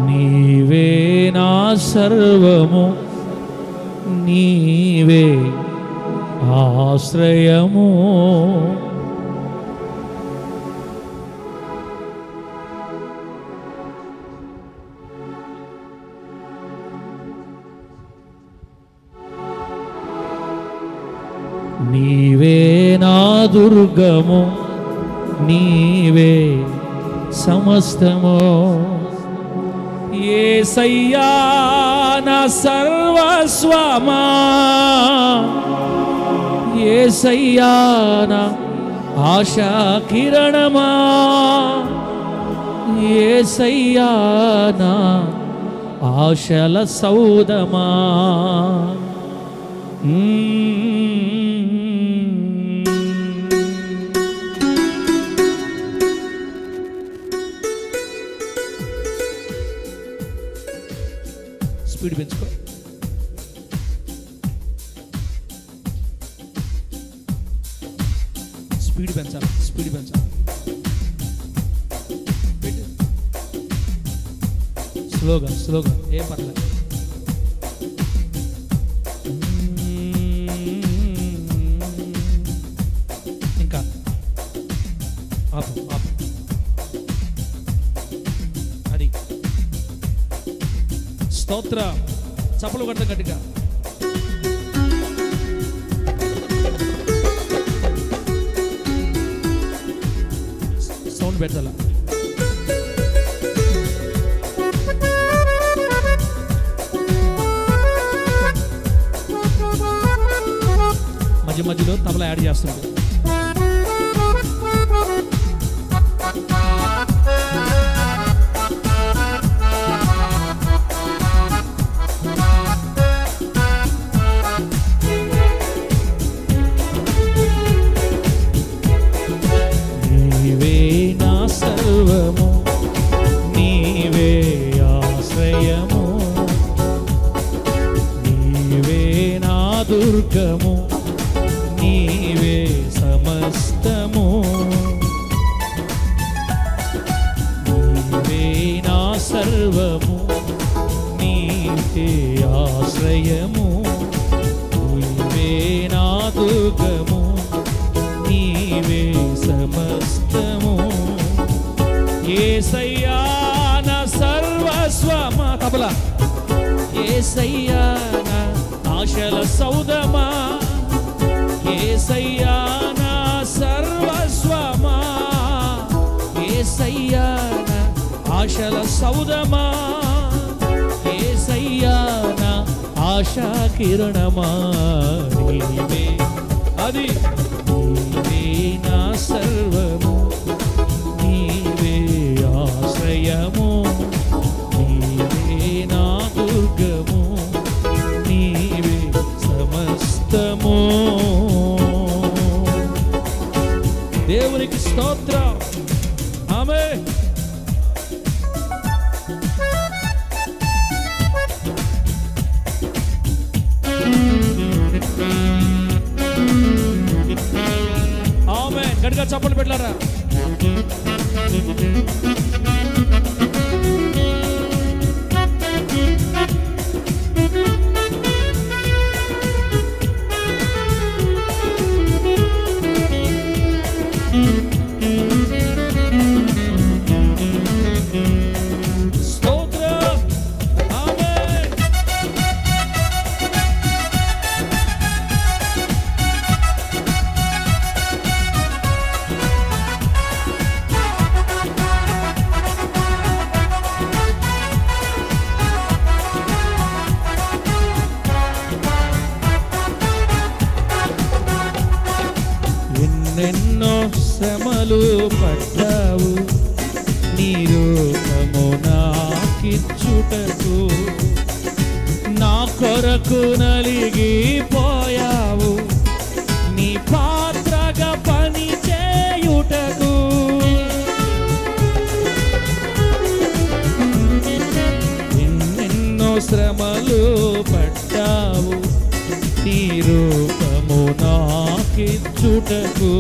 నీవే నా సర్వము, నీవే ఆశ్రయము. నీవే నా దుర్గము, నీవే సమస్తము. యేసయ్యా నా సర్వస్వమా, యేసయ్యా నా ఆశా కిరణమా, యేసయ్యా నా ఆశల సౌదమా. స్పీడ్ పెంచుకో. స్పీడ్ పెంచాలి, స్పీడ్ పెంచాలి. స్లోగా స్లోగా, ఏం పర్లేదు. ఇంకా ఆపు ఆపు. అది స్తోత్ర. చప్పలు కొడతా గట్టిగా. సౌండ్ పెట్టాలా? మధ్య మధ్యలో తబలా యాడ్ చేస్తుంది. నీవే నా సర్వము, నీవే ఆశ్రయము, నీవే నా దుర్గము, నీవే సమస్తము. నీవే నా సర్వము, నీవే ఆశ్రయము, నీవే నా దుర్గము, నీవే సమస్తము. యేసయ్యా నా సర్వస్వమా, తబలా. యేసయ్యా నా ఆశల సౌదమా, యేసయ్యా నా సర్వస్వమా, యేసయ్యా నా ఆశల సౌదమా, యేసయ్యా నా ఆశా కిరణమా. నీవే అది, నీవే నా సర్వము, నీవే ఆశ్రయము, నీవే నా దుర్గము, నీవే సమస్తము. దేవునికి స్తోత్రం. ఆమేన్. ఆమేన్. గట్టిగా చప్పట్లు పెట్టారా? ఎన్నెన్నో శ్రమలు పడ్డావు, నీ రూపము నాకిచ్చుటకు, నా కొరకు నలిగిపోయావు, నీ పాత్రగా పని చేయుటకు. ఎన్నెన్నో శ్రమలు పడ్డావు, నీ రూపము నాకిచ్చుటకు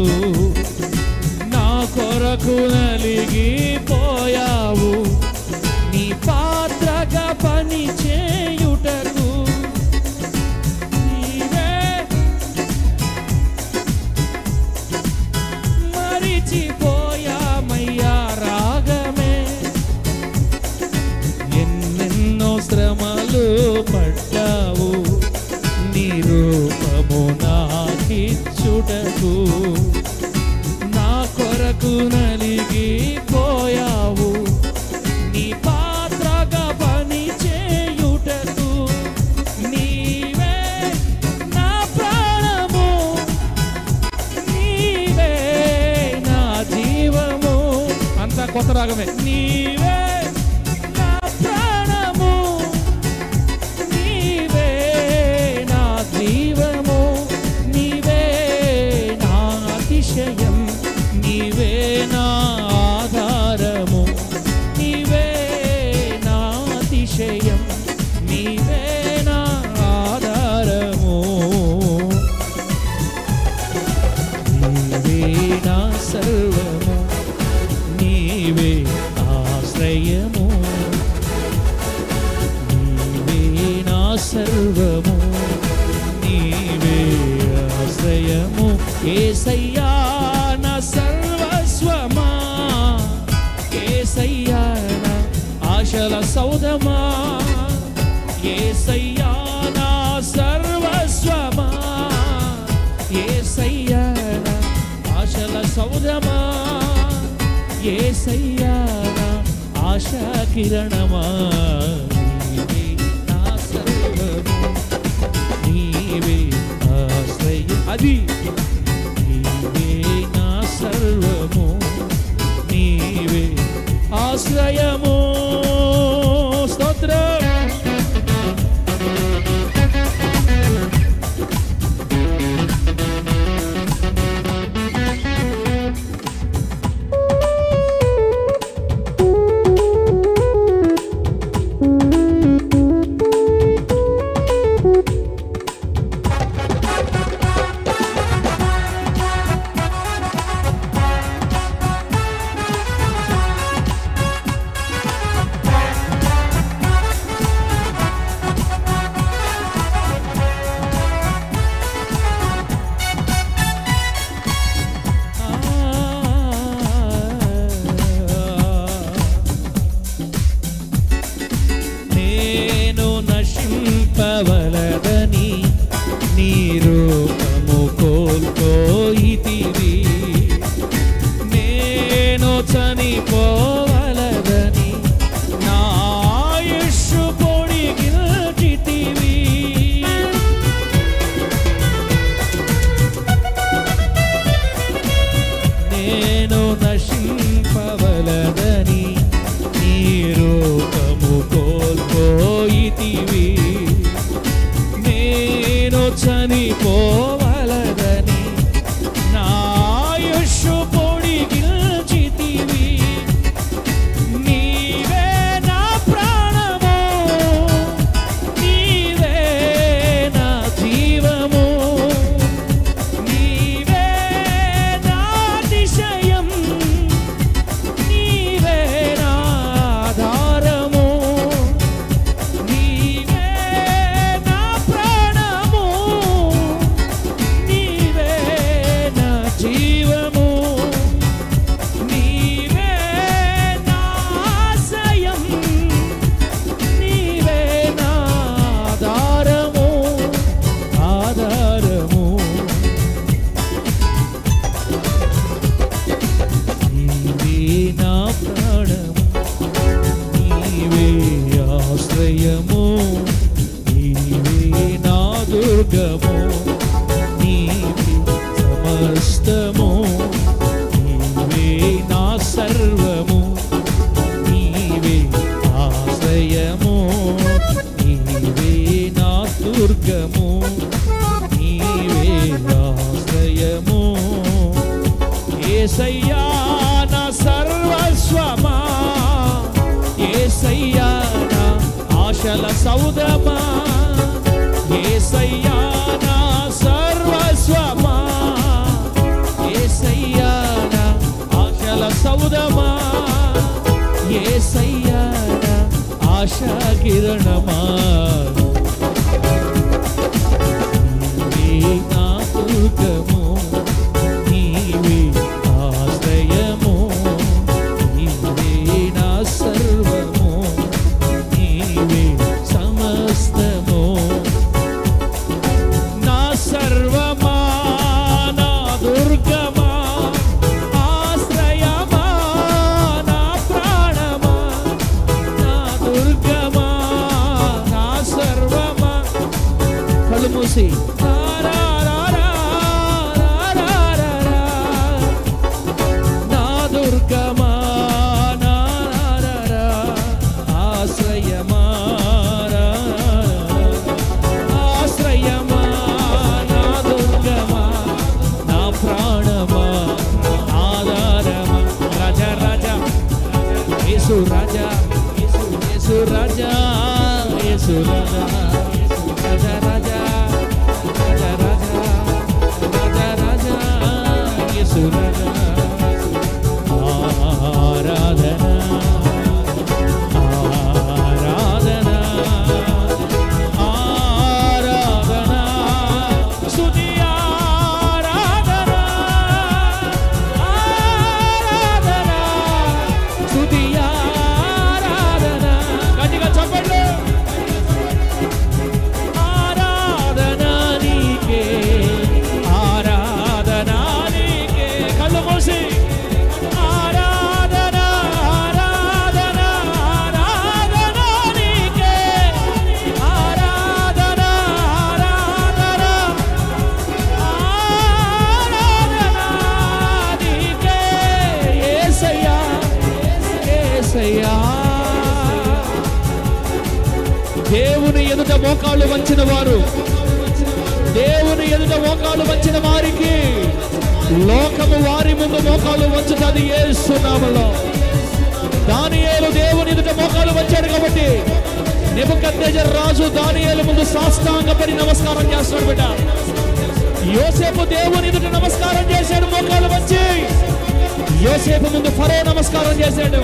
నా కొరకు నలిగిపోయావు నీ పాత్రగా పని చేయుటకు నీవే మరిచిపోయామయ్యా రాగమే ఎన్నెన్నో శ్రమలు పడ్డావు నీ రూపము నాకిచ్చుటకు నా కొరకు నలిగిపోయావు నీ పాత్రగా పని చేయుటకు నీవే నా ప్రాణము నీవే నా జీవము అంతా కొత్త రాగమే నీవే నా ప్రాణము నీవే నా జీవము నీవే నా అతిశయం నీవే నా ఆధారము నీవే నా అతిశయం నీవే నా ఆధారము నీవే నా సర్వము నీవే ఆశ్రయము నీవే నా సర్వము నీవే ఆశ్రయము యేసయ్యా నా సర్వస్వమా యేసయ్యా నా ఆశల సౌధమా యేసయ్యా నా సర్వస్వమా యేసయ్యా నా ఆశల సౌధమా యేసయ్యా నా ఆశా కిరణమా నీవే నా సర్వము నీవే ఆశ్రయం అది నీవే నా సర్వము నీవే ఆశ్రయము స్తోత్రం వలదని నీ రూపము కోల్పోయితివి నేను చనిపోవలదని నా ఆయుష్షు పొడిగిల్చితివి నేను నశింపవలదని నీ రూపము కోల్పోయితివి చనిపోవలదని నా ఆయుష్షు పొడిగిల్చితివి నీవే నా ప్రాణము నీవే నా జీవము నీవే నా అతిశయం నీవే నా ఆధారము నీవే నా ప్రాణము నీవే నా జీవము నీవే నా ఆశయం నీవే నా ఆధారము ఆధారము నీవే నా ప్రాణము నీవే ఆశ్రయము నీవే నా దుర్గము నీవే సమస్తము నీవే నా సర్వము నీవే ఆశ్రయము నీవే నా దుర్గము నీవే ఆశ్రయము యేసయ్యా నా సర్వస్వమా యేసయ్యా నా ఆశల సౌధమా యేసయ్యా నా ఆశ కిరణమా నీవే నా దుర్గము నీవే ఆశ్రయము నీవే నా సర్వము నీవే సమస్తము నా సర్వమా నా దుర్గమా ఆశ్రయమా నా ప్రాణమా నా దుర్గమా నా సర్వమా కళ్ళు మూసి నా దుర్గమా ఆశ్రయమా ఆశ్రయమా నా దుర్గమా నా ప్రాణమా ఆధారమా రాజా రాజా యేసు రాజా యేసు రాజా యేసు రాజా రాజా రాజా రాజా రాజా రాజా రాజా యేసు రాజా ఆరాధనా ఆరాధనా ఆరాధనా స్తుతి ఆరాధనా ఆరాధనా స్తుతి ఆరాధనా గట్టిగా చెప్పండి ఆరాధనా నీకే ఆరాధనా నీకే కళ్ళు మూసి ఆరాధనా ఆరాధనా ఆరాధనా నీకే ఆరాధనా ఆరాధనా ఆరాధనా నీకే యేసయ్యా యేసయ్యా దేవుని ఎదుట మోకాళ్ళు వంచిన వారు దేవుని ఎదుట మోకాళ్ళు వంచిన వారికి లోకము వారి ముందు మోకాళ్ళు వంచుతుంది యేసు నామములో దానియేలు దేవుని ఎదుట మోకాళ్ళు వంచాడు కాబట్టి నెబుకద్నెజర్ రాజు దానియేలు ముందు సాష్టాంగపడి నమస్కారం చేస్తాడు బిడ్డ యోసేపు దేవుని ఎదుట నమస్కారం చేశాడు మోకాళ్ళు వంచి యోసేపు ముందు ఫరో నమస్కారం చేశాడు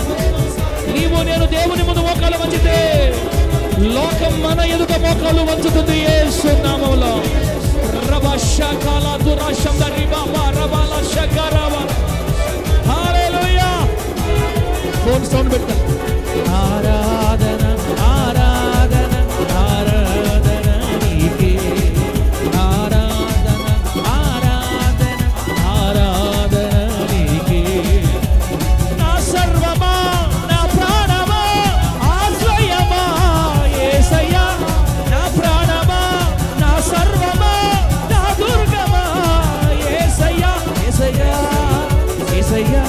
నీవు నేను దేవుని ముందు మోకాళ్ళు వంచితే లోకం మన ఎదుట మోకాళ్ళు వంచుతుంది యేసు నామములో రబషకాల దురాశం దరిబాబా రబాల షకరాబా హల్లెలూయా ఫోన్ సౌండ్ పెట్టు ఆరాధన ఆరాధన ఆరాధన నీకే ఆరాధన ఆరాధన ఆరాధన నీకే నా సర్వమా నా ప్రాణమా ఆశ్రయమా యేసయ్యా నా ప్రాణమా నా సర్వమా నా దుర్గమా యేసయ్యా యేసయ్యా యేసయ్యా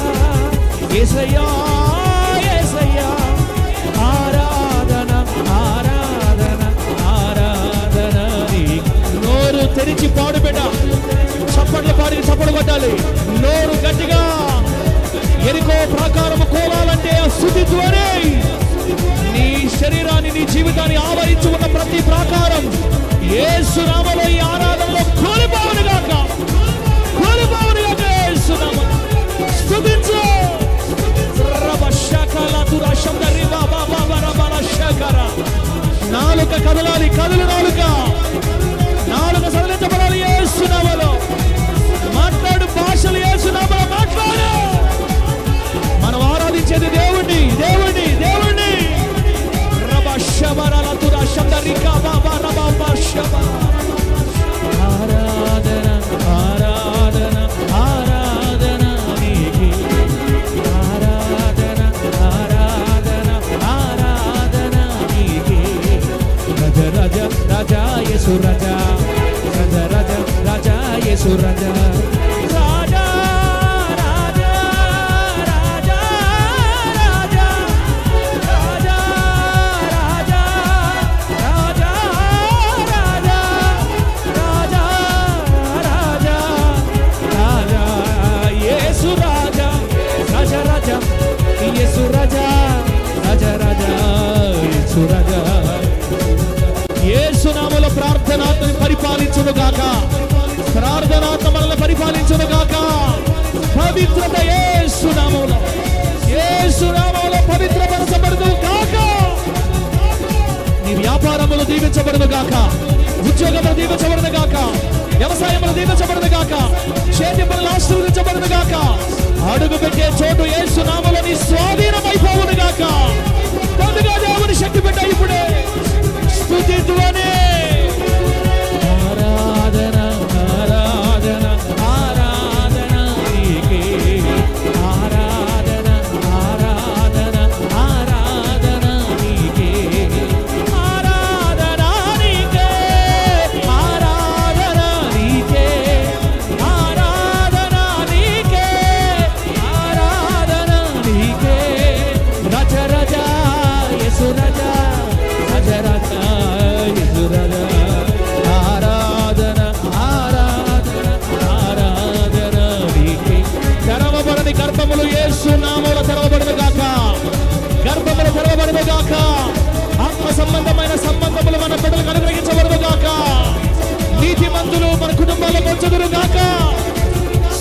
యేసయ్యా యేసయ్యా ఆరాధన ఆరాధన ఆరాధన నీకే నోరు తెరిచి పాడు బిడ్డ చప్పట్లు పాడి చప్పట్లు కొట్టాలి నోరు గట్టిగా ఎరికో ప్రాకారము కోలాలంటే ఆ స్తుతి ధ్వని నీ శరీరాన్ని నీ జీవితాన్ని ఆవరించి ఉన్న ప్రతి ప్రాకారం యేసు నామములో ఈ ఆరాధనలో కూలిపోవును గాక కూలిపోవును గాక యేసు నామములో స్తుతించు రబషకల దురాశం దరిబాబా బాబా రబాల షకర నాలుక కదలాలి కదులు నాలుక సడలించబడాలి యేసు నామములో మాట్లాడు భాషలు యేసు నామములో మాట్లాడు మనం ఆరాధించేది దేవుణ్ణి దేవుణ్ణి దేవుణ్ణి రబషబరల దురాశం దరికా బాబా రబాబా షబ ఆరాధన ఆరాధన ఆరాధన నీకే ఆరాధన ఆరాధన ఆరాధన నీకే రాజా రాజా రాజా యేసు రాజా రాజా రాజా రాజా యేసు రాజా రాజా రాజా రాజా రాజా రాజా రాజా రాజా రాజా రాజా రాజా రాజా యేసు రాజా రాజా రాజా యేసు రాజా రాజా రాజా యేసు రాజా యేసు నామములో ప్రార్థనాత్మని పరిపాలించును గాక ప్రార్థనాత్మ మనల్ని పరిపాలించును గాక పవిత్రత యేసు నామములో పవిత్రపరచబడును గాక వ్యాపారములు దీవించబడును గాక, ఉద్యోగములు దీవించబడును గాక, వ్యవసాయములు దీవించబడును గాక, చేతి పనులు ఆశీర్వదించబడును గాక. అడుగు పెట్టే చోటు యేసు నామములో నీ స్వాధీనమైపోవును గాక. కొద్దిగా దేవుని శక్తి పెట్ట ఇప్పుడే స్తుతిద్దువనే. ఆరాధన ఆరాధన ఆరాధన నీకే, ఆరాధన ఆరాధన ఆరాధన నీకే, ఆరాధన నీకే, ఆరాధన నీకే, ఆరాధన నీకే, ఆరాధన నీకే. రజ రజ యేసు రజ, రజ రజ యేసు రజ. ఆరాధన ఆరాధన ఆరాధన నీకే. తెరవబడని గర్భములు యేసు నామములో తెరవబడును గాక, గర్భములు తెరవబడును గాక. ఆత్మ సంబంధమైన సంబంధములు మన బిడ్డలకు అనుగ్రహించబడును గాక. నీతిమంతులు మన కుటుంబాల్లో పొందుదురు గాక.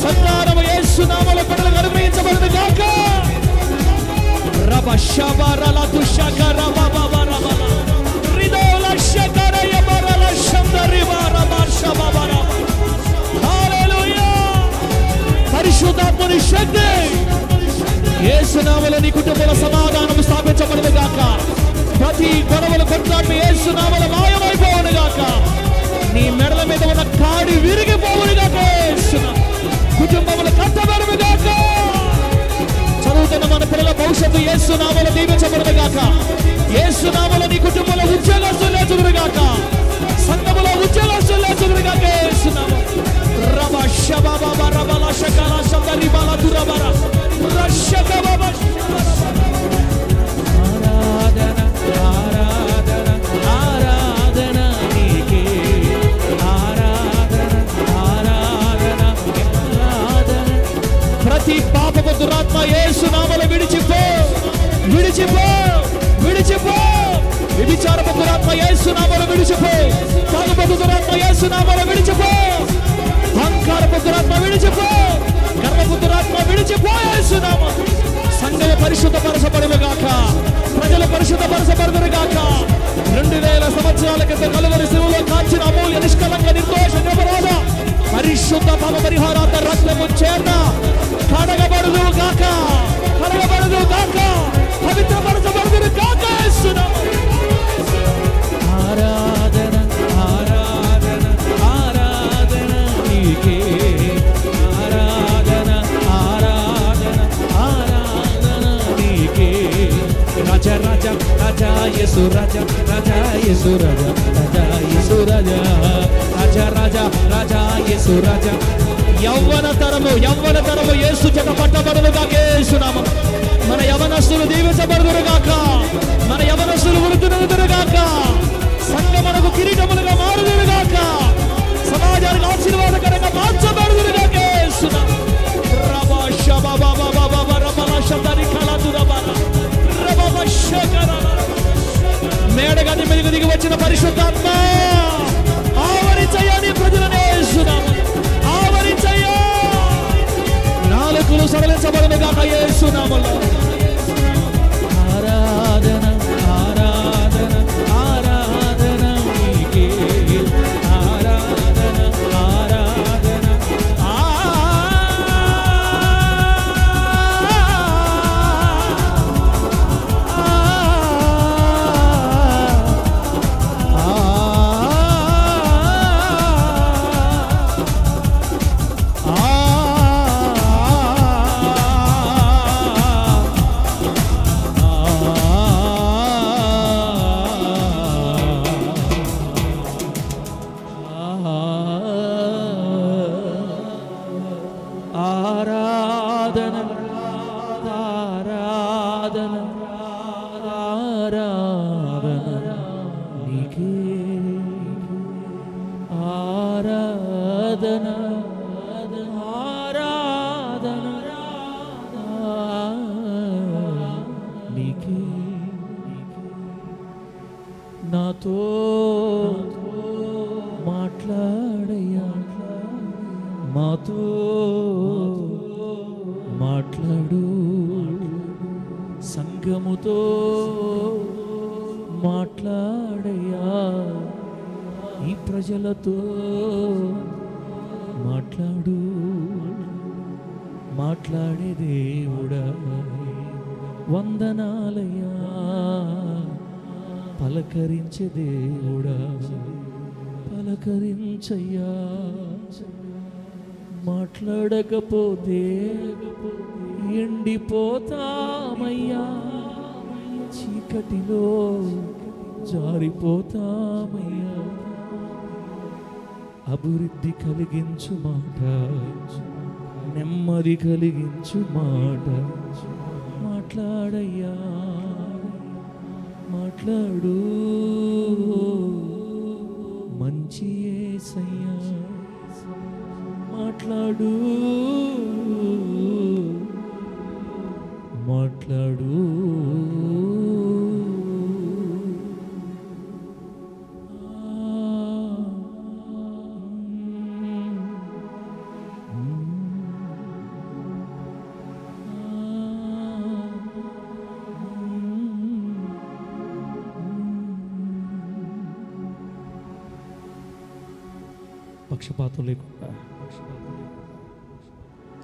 సంతానము యేసు నామములో బిడ్డలకు అనుగ్రహించబడును గాక. రబ శబరల దుషకర బబబరబ రిదోల శకర యబరల శందరివర బర్షబబర. హల్లెలూయా. పరిశుద్ధాత్మని శక్తి యేసు నామములో నీ కుటుంబంలో సమాధానం స్థాపించబడును గాక. ప్రతి గొడవలు కొట్లాట్లు యేసు నామములో మాయమైపోవును గాక. నీ మెడల మీద ఉన్న కాడి విరిగిపోవును గాక. యేసు కుటుంబములు కట్టబడును గాక. చదువుతున్న మన పిల్లల భవిష్యత్తు యేసు నామములో దీవించబడును గాక. యేసు నామములో నీ కుటుంబంలో ఉద్యోగస్తులు లేచుదురు గాక. సంఘములో ఉద్యోగస్తులు లేచుదురు గాక. యేసు నామములో రబ శబబ రబల శకల శందరి బల దురబర రషక బబ. ఆరాధన ఆరాధన ఆరాధన నీకే, ఆరాధన ఆరాధన ఆరాధన. ప్రతి పాపపు దురాత్మ యేసు నామములో విడిచిపో, విడిచిపో, విడిచిపో. విభిచారపు దురాత్మ యేసు నామములో విడిచిపో. తాగుబోతు దురాత్మ యేసు నామములో విడిచిపో. అహంకారపు దురాత్మ విడిచిపో. గర్వపు దురాత్మ విడిచిపో యేసు నామములో. సంఘం పరిశుద్ధపరచబడును గాక. ప్రజలు పరిశుద్ధపరచబడును గాక. 2000 సంవత్సరాల క్రితం కలువరి శిలువలో కాచిన అమూల్య నిష్కలంక నిర్దోష నిరపరాధ పరిశుద్ధ పాప పరిహారార్థ రక్తము చేత కడగబడును గాక, కడగబడును గాక, పవిత్రపరచబడును గాక. యేసు నామములో ఆరాధన ఆరాధన ఆరాధన నీకే, ఆరాధన ఆరాధన ఆరాధన నీకే. రజ రజ రజ యేసు రజ, రజ యేసు రజ, రజ యేసు రజ, రజ రజ రజ యేసు రజ. యవ్వన తరము యేసు చేత పట్టబడును గాక. యేసు నామములో మన యవనస్తులు దీవించబడుదురు గాక. మన యవనస్తులు వృద్ధులగుదురు గాక. సంఘమునకు కిరీటములుగా మారుదురు గాక. సమాజానికి ఆశీర్వాదకరంగా మార్చబడుదురు గాక. యేసు నామములో రబ శబబబబబ రబల శందరి కల దురబర రబబ శకర. మేడగది మీదకు దిగి వచ్చిన పరిశుద్ధాత్మ ఆవరించయ్యా నీ ప్రజలను. యేసు నామములో ఆవరించయ్యా. నాలుకలు సడలించబడును గాక. యేసు నామములో ఆరాధన ఆరాధన ఆరాధన నీకే, ఆరాధన ఆరాధన ఆరాధన ఆరాధన ఆరాధన నీకే, ఆరాధన ఆరాధన నీకే. నాతో మాట్లాడయ్యా, మాతో మాట్లాడు, సంఘముతో మాట్లాడయ్యా. ప్రజలతో మాట్లాడే దేవుడా వందనాలయ్యా, పలకరించే దేవుడా పలకరించయ్యా. మాట్లాడకపోతే ఎండిపోతామయ్యా, చీకటిలో జారిపోతామయ్యా. అభివృద్ధి కలిగించు మాట, నెమ్మది కలిగించు మాట, మాట్లాడయ్యా మాట్లాడు, మంచి యేసయ్యా మాట్లాడు మాట్లాడు. పక్షపాతం లేకుండా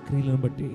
క్రియలను బట్టి